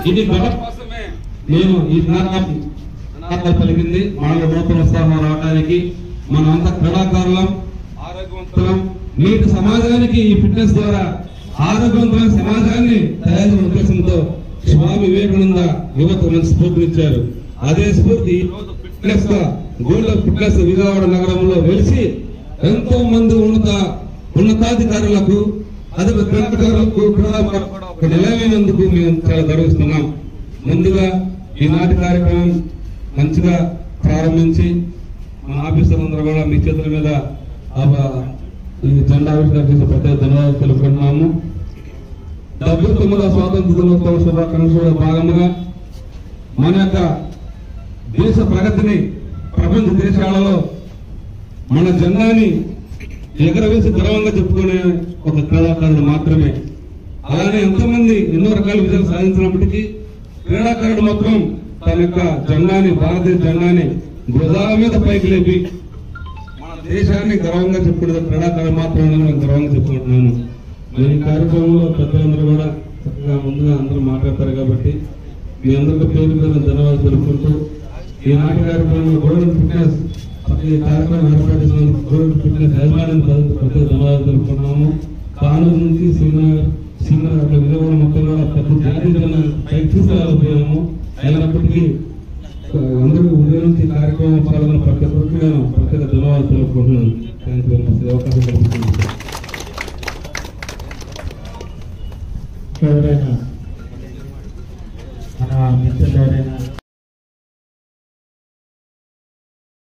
ఇది నేను ఈ దినాన్ని పలికింది. మనలో నూతన ఉత్సాహం రావడానికి మనమంతా క్రీడాకారులం, ఆరోగ్యవంతులం. నేటి సమాజానికి ఈ ఫిట్నెస్ ద్వారా ఆరోగ్యవంతమైన సమాజాన్ని తయారు ఉద్దేశంతో స్వామి వివేకానంద యువత మంచి స్ఫూర్తినిచ్చారు. అదే స్ఫూర్తి ఫిట్నెస్ గా గోల్డ్ ఫిట్నెస్ విజయవాడ నగరంలో వెలిసి ఎంతో మంది ఉన్నతాధికారులకు అదే క్రీడాకారులకు నిలవైనందుకు మేము చాలా గర్విస్తున్నాం. ముందుగా ఈనాటి కార్యక్రమం మంచిగా ప్రారంభించి మన ఆఫీసర్లందరూ కూడా మీ చేతుల మీద ఈ జెండా ఆవిష్కరణ చేసే ప్రత్యేక ధన్యవాదాలు తెలుపుకుంటున్నాము. 79వ స్వాతంత్ర దినోత్సవ శుభాకాంక్షల భాగంగా మన యొక్క దేశ ప్రగతిని ప్రపంచ దేశాలలో మన జెండాని ఎగరవేసి గర్వంగా చెప్పుకునే ఒక క్రీడాకారుడు మాత్రమే. అలానే ఎంతోమంది ఎన్నో రకాల విజయాలు సాధించినప్పటికీ క్రీడాకారుడు మాత్రం తన యొక్క జెండాని, భారతదేశ జెండాని భుజాల మీద పైకి లేపి మన దేశాన్ని గర్వంగా చెప్పుకునే క్రీడాకారుడు మాత్రమే నేను గర్వంగా చెప్పుకుంటున్నాను. ఈ కార్యక్రమంలో పెద్దలందరూ కూడా చక్కగా ముందుగా అందరూ మాట్లాడతారు కాబట్టి మీ అందరికీ పేరు పేరు ధన్యవాదాలు తెలుపుకుంటూ ఈనాటి కార్యక్రమంలో గోల్డెన్ ఫిట్నెస్ ఈ కార్యక్రమం ఏర్పాటు చేసినందుకు గోల్డెన్ ఫిట్నెస్ యజమాని ప్రత్యేక ధన్యవాదాలు తెలుపుకుంటున్నాము. కానూరు నుంచి సింగర్ విజయవాడ మొత్తం కూడా పెద్ద జాతీయ పైకి తీసుకురాకపోయాము. అయినప్పటికీ అందరూ ఉదయం నుంచి కార్యక్రమం పాల్గొన్న ప్రతి ఒక్కరికి నేను ప్రత్యేక ధన్యవాదాలు తెలుపుకుంటున్నాను. అవకాశం కల్పిస్తున్నాను.